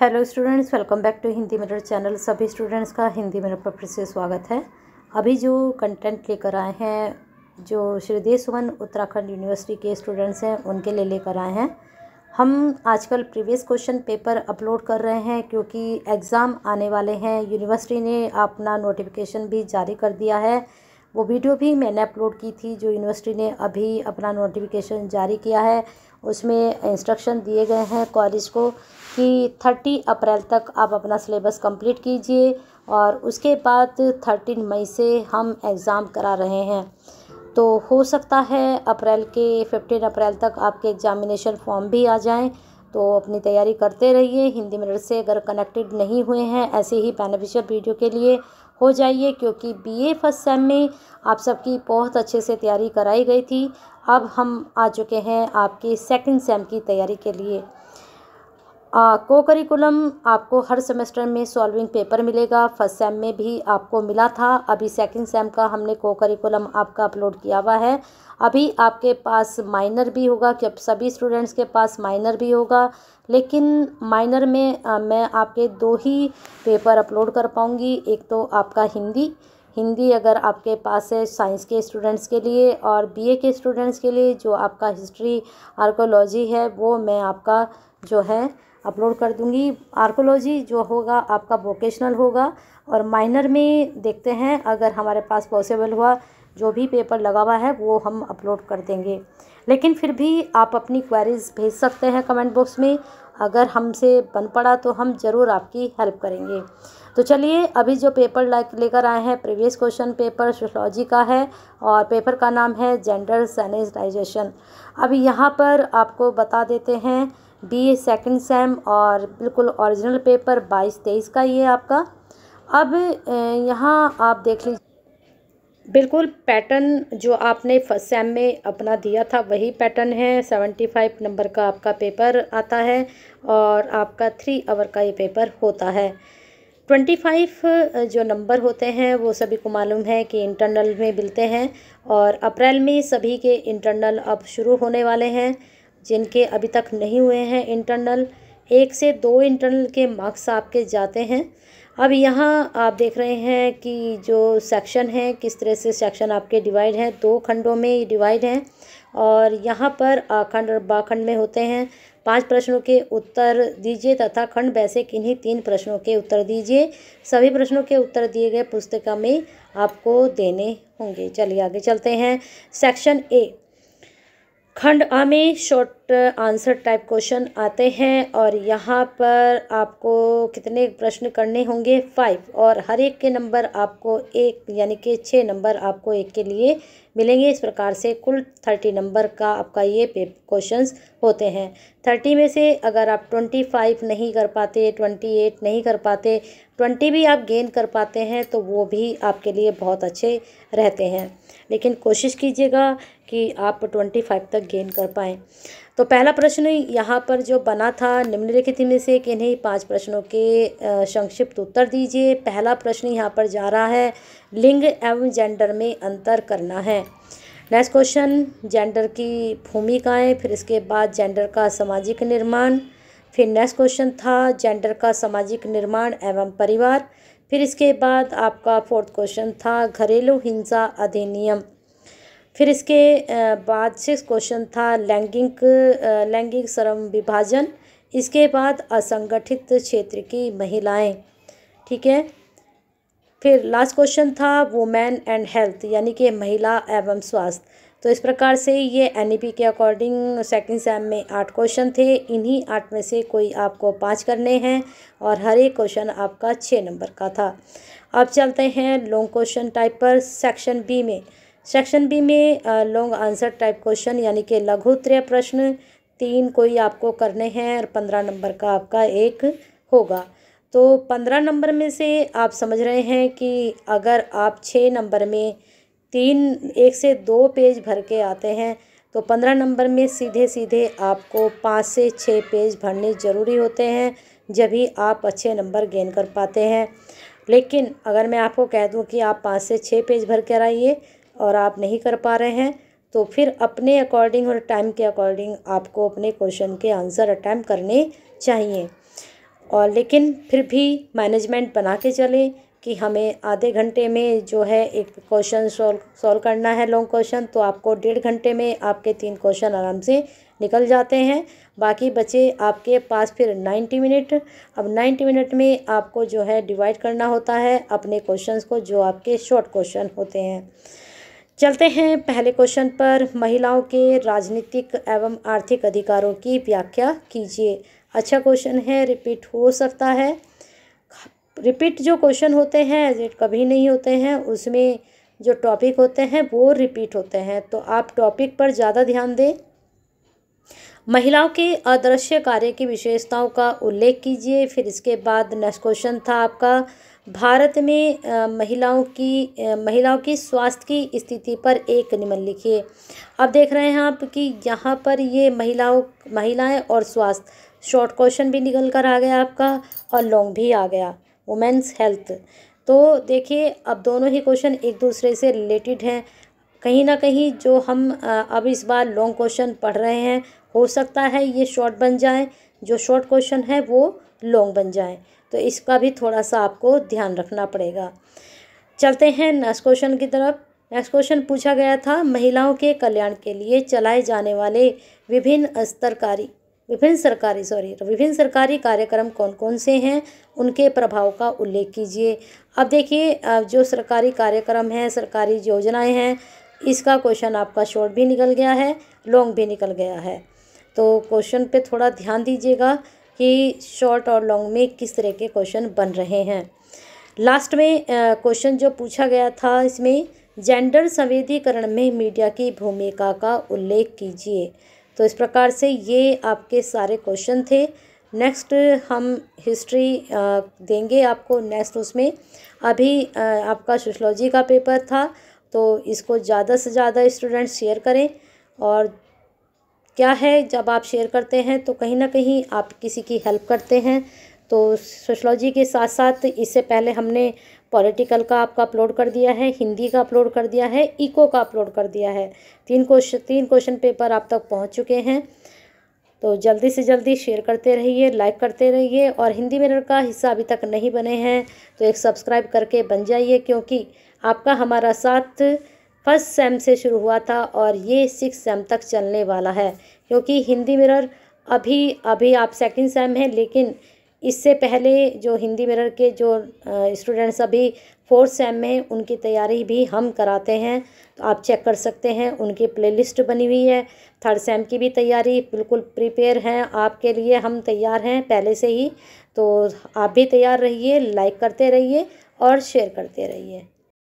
Hello students, welcome back to Hindi mirror channel. सभी students का Hindi mirror पर फिर से स्वागत है। अभी जो कंटेंट लेकर आए हैं, जो श्रीदेव सुमन उत्तराखंड यूनिवर्सिटी के स्टूडेंट्स हैं उनके लिए लेकर आए हैं। हम आजकल प्रीवियस क्वेश्चन पेपर अपलोड कर रहे हैं क्योंकि एग्ज़ाम आने वाले हैं। यूनिवर्सिटी ने अपना नोटिफिकेशन भी जारी कर दिया है। वो वीडियो भी मैंने अपलोड की थी जो यूनिवर्सिटी ने अभी अपना नोटिफिकेशन जारी किया है। उसमें इंस्ट्रक्शन दिए गए हैं कॉलेज को कि 30 अप्रैल तक आप अपना सिलेबस कंप्लीट कीजिए और उसके बाद 13 मई से हम एग्ज़ाम करा रहे हैं। तो हो सकता है अप्रैल के 15 अप्रैल तक आपके एग्ज़ामिनेशन फॉर्म भी आ जाएं। तो अपनी तैयारी करते रहिए। हिंदी मिरर से अगर कनेक्टेड नहीं हुए हैं ऐसे ही बेनिफिशियल वीडियो के लिए हो जाइए, क्योंकि बीए फर्स्ट सेम में आप सबकी बहुत अच्छे से तैयारी कराई गई थी। अब हम आ चुके हैं आपके सेकंड सेम की तैयारी के लिए। को करिकुलम आपको हर सेमेस्टर में सॉल्विंग पेपर मिलेगा। फर्स्ट सेम में भी आपको मिला था। अभी सेकंड सेम का हमने को करिकुलम आपका अपलोड किया हुआ है। अभी आपके पास माइनर भी होगा, कि अब सभी स्टूडेंट्स के पास माइनर भी होगा, लेकिन माइनर में मैं आपके 2 ही पेपर अपलोड कर पाऊँगी। एक तो आपका हिंदी अगर आपके पास है साइंस के स्टूडेंट्स के लिए, और बीए के स्टूडेंट्स के लिए जो आपका हिस्ट्री आर्कोलॉजी है वो मैं आपका जो है अपलोड कर दूंगी। आर्कोलॉजी जो होगा आपका वोकेशनल होगा। और माइनर में देखते हैं अगर हमारे पास पॉसिबल हुआ जो भी पेपर लगा हुआ है वो हम अपलोड कर देंगे। लेकिन फिर भी आप अपनी क्वेरीज भेज सकते हैं कमेंट बॉक्स में। अगर हमसे बन पड़ा तो हम ज़रूर आपकी हेल्प करेंगे। तो चलिए, अभी जो पेपर लेकर आए हैं प्रीवियस क्वेश्चन पेपर सोशियोलॉजी का है और पेपर का नाम है जेंडर सैनिटाइजेशन। अभी यहाँ पर आपको बता देते हैं बीए सेकंड सेम और बिल्कुल ओरिजिनल पेपर 22-23 का ये आपका। अब यहाँ आप देख लीजिए, बिल्कुल पैटर्न जो आपने फर्स्ट सेम में अपना दिया था वही पैटर्न है। 75 नंबर का आपका पेपर आता है और आपका 3 आवर का ये पेपर होता है। 25 जो नंबर होते हैं वो सभी को मालूम है कि इंटरनल में मिलते हैं, और अप्रैल में सभी के इंटरनल अब शुरू होने वाले हैं। जिनके अभी तक नहीं हुए हैं इंटरनल, 1 से 2 इंटरनल के मार्क्स आपके जाते हैं। अब यहाँ आप देख रहे हैं कि जो सेक्शन है किस तरह से सेक्शन आपके डिवाइड हैं, 2 खंडों में डिवाइड हैं। और यहाँ पर खंड और बाखंड में होते हैं। 5 प्रश्नों के उत्तर दीजिए तथा खंड वैसे किन्हीं 3 प्रश्नों के उत्तर दीजिए। सभी प्रश्नों के उत्तर दिए गए पुस्तिका में आपको देने होंगे। चलिए आगे चलते हैं। सेक्शन ए, खंड आ में शॉर्ट आंसर टाइप क्वेश्चन आते हैं और यहाँ पर आपको कितने प्रश्न करने होंगे? 5, और हर एक के नंबर आपको 1 यानी कि 6 नंबर आपको एक के लिए मिलेंगे। इस प्रकार से कुल 30 नंबर का आपका ये क्वेश्चंस होते हैं। 30 में से अगर आप 25 नहीं कर पाते, 28 नहीं कर पाते, 20 भी आप गेन कर पाते हैं तो वो भी आपके लिए बहुत अच्छे रहते हैं। लेकिन कोशिश कीजिएगा कि आप 25 तक गेन कर पाएँ। तो पहला प्रश्न यहाँ पर जो बना था, निम्नलिखित में से किन्हीं 5 प्रश्नों के संक्षिप्त उत्तर दीजिए। पहला प्रश्न यहाँ पर जा रहा है, लिंग एवं जेंडर में अंतर करना है। नेक्स्ट क्वेश्चन, जेंडर की भूमिकाएं, फिर इसके बाद जेंडर का सामाजिक निर्माण। फिर नेक्स्ट क्वेश्चन था जेंडर का सामाजिक निर्माण एवं परिवार। फिर इसके बाद आपका 4th क्वेश्चन था घरेलू हिंसा अधिनियम। फिर इसके बाद 6th क्वेश्चन था लैंगिक श्रम विभाजन। इसके बाद असंगठित क्षेत्र की महिलाएं। ठीक है। फिर लास्ट क्वेश्चन था वुमेन एंड हेल्थ, यानी कि महिला एवं स्वास्थ्य। तो इस प्रकार से ये एनईपी के अकॉर्डिंग सेकंड सेम में 8 क्वेश्चन थे। इन्हीं 8 में से कोई आपको 5 करने हैं और हर एक क्वेश्चन आपका 6 नंबर का था। अब चलते हैं लॉन्ग क्वेश्चन टाइप पर। सेक्शन बी में लॉन्ग आंसर टाइप क्वेश्चन यानी कि लघु उत्तरीय प्रश्न 3 कोई आपको करने हैं और 15 नंबर का आपका एक होगा। तो 15 नंबर में से आप समझ रहे हैं कि अगर आप 6 नंबर में 1 से 2 पेज भर के आते हैं तो 15 नंबर में सीधे सीधे आपको 5 से 6 पेज भरने ज़रूरी होते हैं, जब भी आप अच्छे नंबर गेन कर पाते हैं। लेकिन अगर मैं आपको कह दूं कि आप 5 से 6 पेज भर कर आइए और आप नहीं कर पा रहे हैं तो फिर अपने अकॉर्डिंग और टाइम के अकॉर्डिंग आपको अपने क्वेश्चन के आंसर अटैम्प्ट करने चाहिए। और लेकिन फिर भी मैनेजमेंट बना के चलें कि हमें आधे घंटे में जो है एक क्वेश्चन सॉल्व करना है लॉन्ग क्वेश्चन, तो आपको 1.5 घंटे में आपके 3 क्वेश्चन आराम से निकल जाते हैं। बाकी बचे आपके पास फिर 90 मिनट। अब 90 मिनट में आपको जो है डिवाइड करना होता है अपने क्वेश्चंस को, जो आपके शॉर्ट क्वेश्चन होते हैं। चलते हैं पहले क्वेश्चन पर। महिलाओं के राजनीतिक एवं आर्थिक अधिकारों की व्याख्या कीजिए। अच्छा क्वेश्चन है, रिपीट हो सकता है। रिपीट जो क्वेश्चन होते हैं जो कभी नहीं होते हैं, उसमें जो टॉपिक होते हैं वो रिपीट होते हैं, तो आप टॉपिक पर ज़्यादा ध्यान दें। महिलाओं के अदृश्य कार्य की विशेषताओं का उल्लेख कीजिए। फिर इसके बाद नेक्स्ट क्वेश्चन था आपका, भारत में महिलाओं की स्वास्थ्य की स्थिति पर एक निबंध लिखिए। अब देख रहे हैं आप कि यहाँ पर ये महिलाएं और स्वास्थ्य, शॉर्ट क्वेश्चन भी निकल कर आ गया आपका और लॉन्ग भी आ गया, वुमेन्स हेल्थ। तो देखिए अब दोनों ही क्वेश्चन एक दूसरे से रिलेटेड हैं। कहीं ना कहीं जो हम अब इस बार लॉन्ग क्वेश्चन पढ़ रहे हैं, हो सकता है ये शॉर्ट बन जाए, जो शॉर्ट क्वेश्चन है वो लॉन्ग बन जाए, तो इसका भी थोड़ा सा आपको ध्यान रखना पड़ेगा। चलते हैं नेक्स्ट क्वेश्चन की तरफ। नेक्स्ट क्वेश्चन पूछा गया था, महिलाओं के कल्याण के लिए चलाए जाने वाले विभिन्न सरकारी कार्यक्रम कौन कौन से हैं, उनके प्रभाव का उल्लेख कीजिए। अब देखिए जो सरकारी कार्यक्रम हैं, सरकारी योजनाएं हैं, इसका क्वेश्चन आपका शॉर्ट भी निकल गया है, लॉन्ग भी निकल गया है। तो क्वेश्चन पे थोड़ा ध्यान दीजिएगा कि शॉर्ट और लॉन्ग में किस तरह के क्वेश्चन बन रहे हैं। लास्ट में क्वेश्चन जो पूछा गया था, इसमें जेंडर संवेदीकरण में मीडिया की भूमिका का उल्लेख कीजिए। तो इस प्रकार से ये आपके सारे क्वेश्चन थे। नेक्स्ट हम हिस्ट्री देंगे आपको नेक्स्ट, उसमें अभी आपका सोशियोलॉजी का पेपर था, तो इसको ज़्यादा से ज़्यादा स्टूडेंट्स शेयर करें। और क्या है, जब आप शेयर करते हैं तो कहीं ना कहीं आप किसी की हेल्प करते हैं। तो सोशियोलॉजी के साथ साथ इससे पहले हमने पॉलिटिकल का आपका अपलोड कर दिया है, हिंदी का अपलोड कर दिया है, इको का अपलोड कर दिया है। 3 क्वेश्चन पेपर आप तक पहुंच चुके हैं। तो जल्दी से जल्दी शेयर करते रहिए, लाइक करते रहिए, और हिंदी मिरर का हिस्सा अभी तक नहीं बने हैं तो एक सब्सक्राइब करके बन जाइए, क्योंकि आपका हमारा साथ फर्स्ट सेम से शुरू हुआ था और ये 6 सेम तक चलने वाला है। क्योंकि हिंदी मिरर अभी आप सेकंड सेम हैं, लेकिन इससे पहले जो हिंदी मिरर के जो स्टूडेंट्स अभी 4th सेम में, उनकी तैयारी भी हम कराते हैं, तो आप चेक कर सकते हैं, उनकी प्लेलिस्ट बनी हुई है। 3rd सेम की भी तैयारी बिल्कुल प्रिपेयर हैं आपके लिए, हम तैयार हैं पहले से ही। तो आप भी तैयार रहिए, लाइक करते रहिए और शेयर करते रहिए।